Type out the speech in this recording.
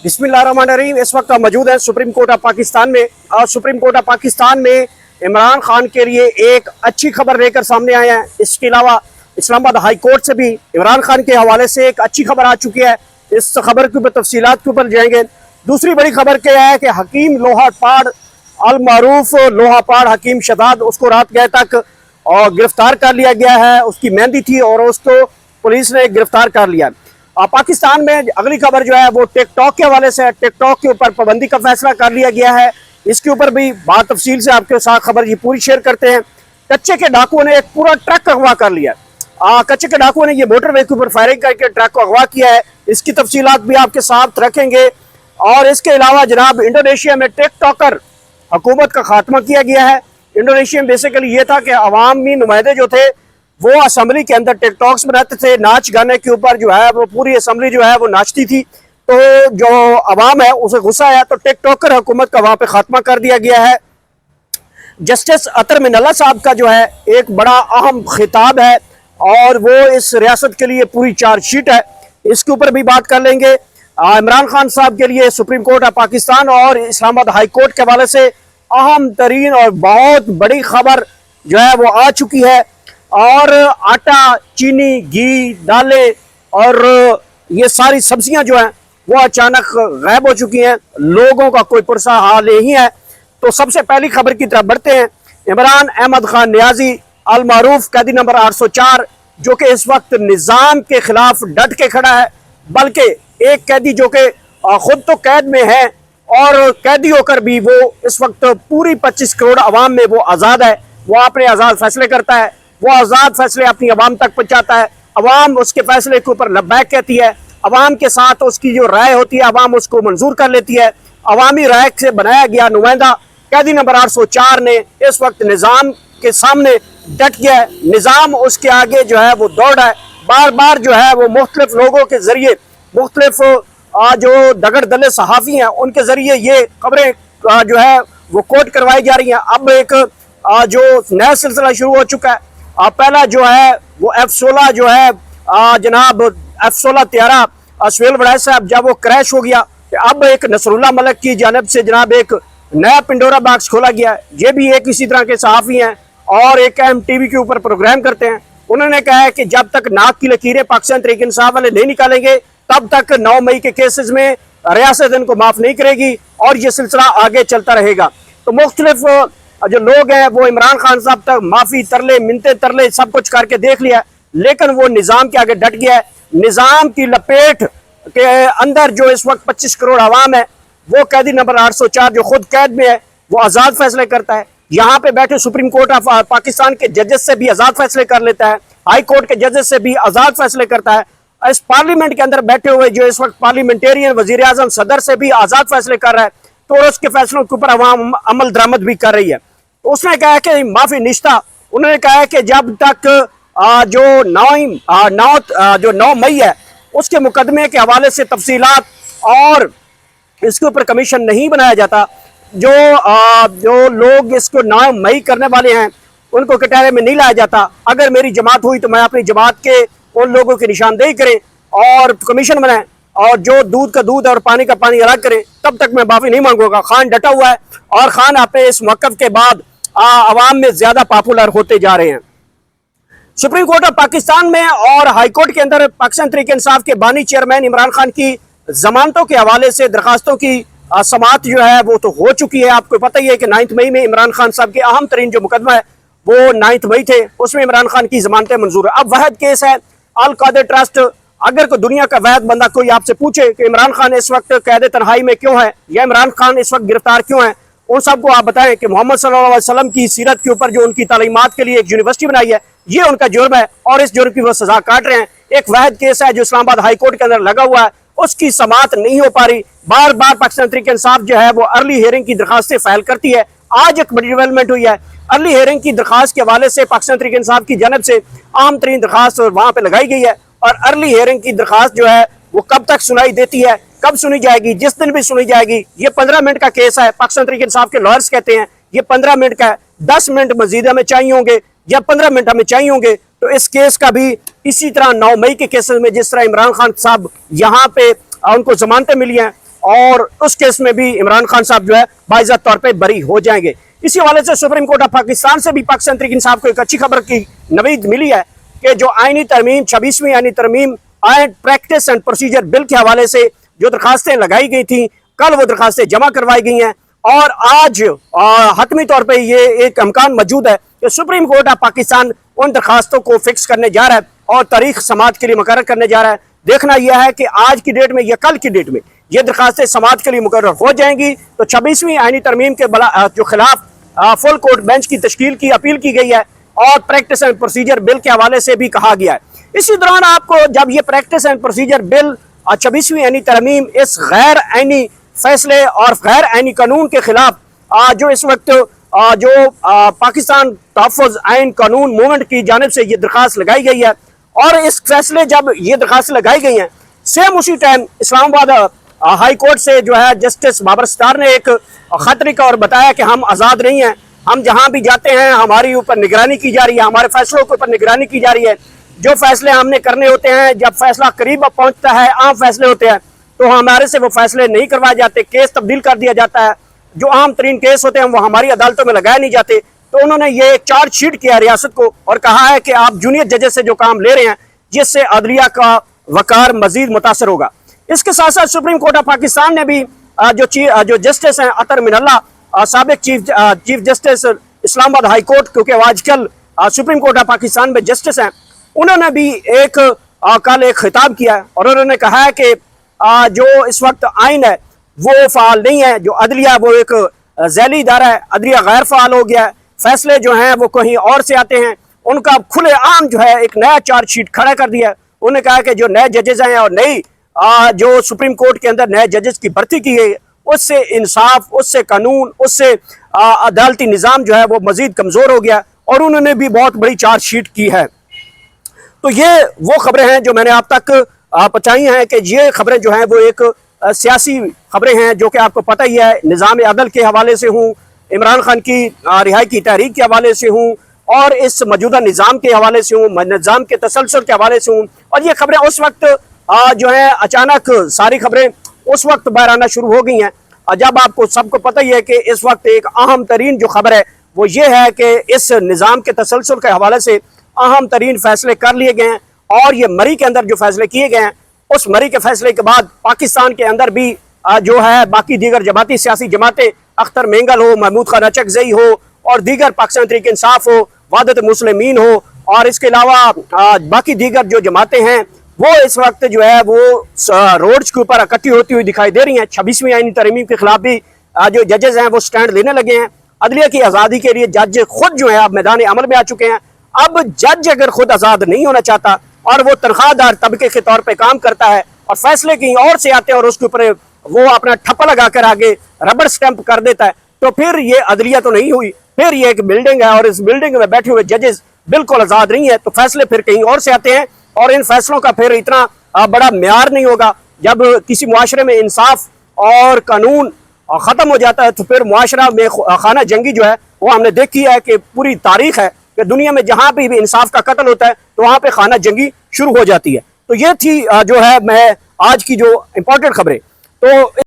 बिस्मिल्लाहिर्रहमानिर्रहीम। इस वक्त हम मौजूद हैं सुप्रीम कोर्ट ऑफ पाकिस्तान में और सुप्रीम कोर्ट ऑफ पाकिस्तान में इमरान खान के लिए एक अच्छी खबर लेकर सामने आए हैं। इसके अलावा इस्लामाबाद हाई कोर्ट से भी इमरान खान के हवाले से एक अच्छी खबर आ चुकी है। इस खबर के ऊपर तफसीलात के ऊपर जाएंगे। दूसरी बड़ी खबर क्या है कि हकीम लोहापाड़ अल मारूफ लोहापाड़ हकीम शदाद, उसको रात गए तक और गिरफ्तार कर लिया गया है। उसकी मेहंदी थी और उसको पुलिस ने गिरफ्तार कर लिया। पाकिस्तान में अगली खबर जो है वो टिकटॉक के हवाले से है। टिकटॉक के ऊपर पाबंदी का फैसला कर लिया गया है। इसके ऊपर भी बात तफसील से आपके साथ खबर ये पूरी शेयर करते हैं। कच्चे के डाकुओं ने एक पूरा ट्रक अगवा कर लिया। कच्चे के डाकुओं ने ये मोटरवे के ऊपर फायरिंग करके ट्रक को अगवा किया है। इसकी तफसीलात भी आपके साथ रखेंगे। और इसके अलावा जनाब इंडोनेशिया में टिकटॉकर हुकूमत का खात्मा किया गया है। इंडोनेशिया में बेसिकली ये था कि अवामी नुमाइंदे जो थे वो असम्बली के अंदर टिकटॉक्स बनाते थे। नाच गाने के ऊपर जो है वो पूरी असम्बली जो है वो नाचती थी। तो जो अवाम है उसे गुस्सा आया तो टिकटॉकर हुकूमत का वहां पे खात्मा कर दिया गया है। जस्टिस अतर मिनल्ला साहब का जो है एक बड़ा अहम खिताब है और वो इस रियासत के लिए पूरी चार्जशीट है। इसके ऊपर भी बात कर लेंगे। इमरान खान साहब के लिए सुप्रीम कोर्ट ऑफ पाकिस्तान और इस्लामाबाद हाई कोर्ट के हवाले से अहम तरीन और बहुत बड़ी खबर जो है वो आ चुकी है। और आटा, चीनी, घी, दालें और ये सारी सब्जियां जो हैं वो अचानक गायब हो चुकी हैं। लोगों का कोई पुरसा हाल नहीं है। तो सबसे पहली खबर की तरफ बढ़ते हैं। इमरान अहमद खान नियाजी अल मारूफ कैदी नंबर 804 जो कि इस वक्त निज़ाम के खिलाफ डट के खड़ा है, बल्कि एक कैदी जो कि खुद तो कैद में है और कैदी होकर भी वो इस वक्त पूरी 25 करोड़ अवाम में वो आज़ाद है। वो अपने आज़ाद फैसले करता है। वो आज़ाद फैसले अपनी अवाम तक पहुँचाता है। अवाम उसके फैसले के ऊपर लब्बैक कहती है। अवाम के साथ उसकी जो राय होती है अवाम उसको मंजूर कर लेती है। अवामी राय से बनाया गया नुमाइंदा कैदी नंबर 804 ने इस वक्त निज़ाम के सामने डट गया है। निज़ाम उसके आगे जो है वो दौड़ रहा है। बार बार जो है वो मुख्तलिफ लोगों के जरिए मुख्तलिफ जो दगड़ दले सहाफ़ी हैं उनके जरिए ये खबरें जो है वो कोट करवाई जा रही हैं। अब एक जो नया सिलसिला शुरू हो चुका है। पहला जो है वो F-16 जो है जनाब F-16 त्यारा सुहेल वड़ैच साहब जब वो क्रैश हो गया, अब एक नसरुल्लाह मलिक की जानब से जनाब एक नया पिंडोरा बॉक्स खोला गया है। ये भी एक इसी तरह के सहाफ़ी हैं और एक अहम टीवी के ऊपर प्रोग्राम करते हैं। उन्होंने कहा है कि जब तक नाक की लकीरें पाकिस्तान तहरीक इंसाफ वाले नहीं निकालेंगे तब तक 9 मई के केसेस में रियासत इनको माफ़ नहीं करेगी और ये सिलसिला आगे चलता रहेगा। तो मुख्तलिफ जो लोग हैं वो इमरान खान साहब तक माफ़ी तरले मिनते तरले सब कुछ करके देख लिया, लेकिन वो निज़ाम के आगे डट गया है। निज़ाम की लपेट के अंदर जो इस वक्त 25 करोड़ आवाम है वो कैदी नंबर 804 जो खुद कैद में है वो आज़ाद फैसले करता है। यहाँ पे बैठे सुप्रीम कोर्ट ऑफ पाकिस्तान के जजेस से भी आज़ाद फैसले कर लेता है। हाई कोर्ट के जजेस से भी आज़ाद फैसले करता है। इस पार्लियामेंट के अंदर बैठे हुए जो इस वक्त पार्लियामेंटेरियन वजीर आज़म सदर से भी आज़ाद फैसले कर रहा है। तो उसके फैसलों के ऊपर अवाम अमल दरामद भी कर रही है। उसने कहा है कि माफी निश्ता, उन्होंने कहा है कि जब तक जो 9 मई है उसके मुकदमे के हवाले से तफसीलात और इसके ऊपर कमीशन नहीं बनाया जाता, जो लोग इसको 9 मई करने वाले हैं उनको कटहरे में नहीं लाया जाता। अगर मेरी जमात हुई तो मैं अपनी जमात के उन लोगों की निशानदेही करें और कमीशन बनाएं और जो दूध का दूध और पानी का पानी अलग करें, तब तक मैं माफी नहीं मांगूंगा। खान डटा हुआ है और खान अपने इस मौक़िफ़ के बाद अवाम में ज्यादा पॉपुलर होते जा रहे हैं। सुप्रीम कोर्ट ऑफ पाकिस्तान में और हाई कोर्ट के अंदर पाकिस्तान तहरीक इंसाफ के बानी चेयरमैन इमरान खान की जमानतों के हवाले से दरखास्तों की समाअत जो है वो तो हो चुकी है। आपको पता ही है कि 9 मई में इमरान खान साहब के अहम तरीन जो मुकदमा है वो 9 मई थे, उसमें इमरान खान की जमानतें मंजूर है। अब वहद केस है अल कादर ट्रस्ट। अगर कोई दुनिया का वैध बंदा कोई आपसे पूछे कि इमरान खान इस वक्त कैद तन्हाई में क्यों है या इमरान खान इस वक्त गिरफ्तार क्यों है, उन सबको आप बताएं कि मोहम्मद सल्लल्लाहु अलैहि वसल्लम की सीरत के ऊपर जो उनकी तालीमात के लिए एक यूनिवर्सिटी बनाई है ये उनका जुर्म है और इस जुर्म की वो सजा काट रहे हैं। एक वहद केस है जो इस्लामाबाद हाई कोर्ट के अंदर लगा हुआ है, उसकी समाअत नहीं हो पा रही। बार बार पाकिस्तान तहरीक इंसाफ जो है वो अर्ली हियरिंग की दरखास्तें फाइल करती है। आज एक बड़ी डेवलपमेंट हुई है। अर्ली हियरिंग की दरखास्त के हवाले से पाकिस्तान तहरीक इंसाफ की जानब से आम तरीन दरखास्त वहां पर लगाई गई है और अर्ली हियरिंग की दरखास्त जो है वो कब तक सुनाई देती है, कब सुनी जाएगी, जिस दिन भी सुनी जाएगी। ये 15 मिनट का केस है। पाकिस्तान तहरीक इंसाफ के लॉयर्स कहते हैं ये 15 मिनट का है। 10 मिनट मजीद हमें चाहिए होंगे या 15 मिनट हमें चाहिए होंगे। तो इस केस का भी इसी तरह 9 मई के केसेस में जिस तरह इमरान खान साहब यहाँ पे उनको जमानतें मिली हैं, और उस केस में भी इमरान खान साहब जो है बाइज्जत तौर पे बरी हो जाएंगे। इसी हवाले से सुप्रीम कोर्ट ऑफ पाकिस्तान से भी पाकिस्तान तहरीक इंसाफ को एक अच्छी खबर की नवीद मिली है कि जो आईनी तरमीम 26वीं आईनी तरमीम act practice and procedure bill के हवाले से जो दरखास्तें लगाई गई थी, कल वो दरखास्तें जमा करवाई गई हैं और आज हतमी तौर पर ये एक इम्कान मौजूद है कि सुप्रीम कोर्ट ऑफ पाकिस्तान उन दरखास्तों को फिक्स करने जा रहा है और तारीख समात के लिए मुकर्रर करने जा रहा है। देखना यह है कि आज की डेट में या कल की डेट में ये दरखास्तें समात के लिए मुकर्रर हो जाएंगी तो 26वीं आईनी तरमीम के जो खिलाफ फुल कोर्ट बेंच की तश्कील की अपील की गई है और प्रैक्टिस एंड प्रोसीजर बिल के हवाले से भी कहा गया है। इसी दौरान आपको जब ये प्रैक्टिस एंड प्रोसीजर बिल 26वीं आईनी तरमीम इस गैर आईनी फैसले और गैर आईनी कानून के खिलाफ जो इस वक्त जो पाकिस्तान तहफ़्फ़ुज़ आइन कानून मूवमेंट की जानिब से ये दरख्वास्त लगाई गई है और इस फैसले जब ये दरख्वास्त लगाई गई हैं सेम उसी टाइम इस्लामाबाद हाई कोर्ट से जो है जस्टिस बाबर सत्तार ने एक खत लिखा और बताया कि हम आज़ाद नहीं हैं, हम जहां भी जाते हैं हमारी ऊपर निगरानी की जा रही है, हमारे फैसलों के ऊपर निगरानी की जा रही है। जो फैसले हमने करने होते हैं जब फैसला करीब पहुंचता है, आम फैसले होते हैं तो हमारे से वो फैसले नहीं करवाए जाते, केस तब्दील कर दिया जाता है। जो आम तरीन केस होते हैं वो हमारी अदालतों में लगाए नहीं जाते। तो उन्होंने ये एक चार्जशीट किया रियासत को और कहा है कि आप जूनियर जजेस से जो काम ले रहे हैं जिससे अदलिया का वकार मजीद मुतासर होगा। इसके साथ साथ सुप्रीम कोर्ट ऑफ पाकिस्तान ने भी जो जस्टिस हैं अतर मिनल्ला साबिक chief justice Islamabad high court, क्योंकि आजकल सुप्रीम कोर्ट ऑफ पाकिस्तान में जस्टिस हैं, उन्होंने भी कल एक खिताब किया है और उन्होंने कहा है कि जो इस वक्त आइन है वो फ़ाल नहीं है, जो अदलिया वो एक ज़ैली इदारा है, अदलिया गैर फ़ाल हो गया है, फैसले जो हैं वो कहीं और से आते हैं। उनका खुले आम जो है एक नया चार्जशीट खड़ा कर दिया। उन्होंने कहा कि जो नए जजेस हैं और नई जो सुप्रीम कोर्ट के अंदर नए जजेस की भर्ती की गई उससे इंसाफ, उससे कानून, उससे अदालती निज़ाम जो है वो मज़ीद कमज़ोर हो गया और उन्होंने भी बहुत बड़ी चार्जशीट की है। तो ये वो खबरें हैं जो मैंने आप तक पहुँचाई हैं कि ये खबरें जो हैं वो एक सियासी खबरें हैं जो कि आपको पता ही है, निज़ाम अदल के हवाले से हूँ, इमरान खान की रिहाई की तहरीक के हवाले से हूँ और इस मौजूदा निज़ाम के हवाले से हूँ, निज़ाम के तसलसल के हवाले से हूँ। और ये खबरें उस वक्त जो है अचानक सारी खबरें उस वक्त बाहर आना शुरू हो गई हैं जब आपको सबको पता ही है कि इस वक्त एक अहम तरीन जो खबर है वो ये है कि इस निज़ाम के तसलसल के हवाले से अहम तरीन फैसले कर लिए गए हैं और ये मरी के अंदर जो फैसले किए गए हैं उस मरी के फैसले के बाद पाकिस्तान के अंदर भी जो है बाकी दीगर जमाती सियासी जमातें, अख्तर मेंगल हो, महमूद खान अचकज़ई हो और दीगर पाकिस्तान तहरीक इंसाफ हो, वहदत मुस्लिमीन हो और इसके अलावा बाकी दीगर जो जमातें हैं वो इस वक्त जो है वो रोड्स के ऊपर इकट्ठी होती हुई दिखाई दे रही हैं। 26वीं आईनी तरमीम के खिलाफ भी जो जजेस हैं वो स्टैंड लेने लगे हैं। अदलिया की आज़ादी के लिए जज खुद जो है अब मैदान अमल में आ चुके हैं। अब जज अगर खुद आज़ाद नहीं होना चाहता और वो तनख्वाहदार तबके के तौर पर काम करता है और फैसले कहीं और से आते हैं और उसके ऊपर वो अपना ठप्पा लगाकर आगे रबड़ स्टैंप कर देता है तो फिर ये अदलिया तो नहीं हुई, फिर ये एक बिल्डिंग है और इस बिल्डिंग में बैठे हुए जजेस बिल्कुल आज़ाद नहीं है। तो फैसले फिर कहीं और से आते हैं और इन फैसलों का फिर इतना बड़ा म्यार नहीं होगा। जब किसी मुआशरे में इंसाफ और कानून ख़त्म हो जाता है तो फिर मुआशरा में खाना जंगी जो है वो हमने देखी है कि पूरी तारीख है कि दुनिया में जहाँ भी इंसाफ का कत्ल होता है तो वहाँ पे खाना जंगी शुरू हो जाती है। तो ये थी जो है मैं आज की जो इम्पोर्टेंट खबरें। तो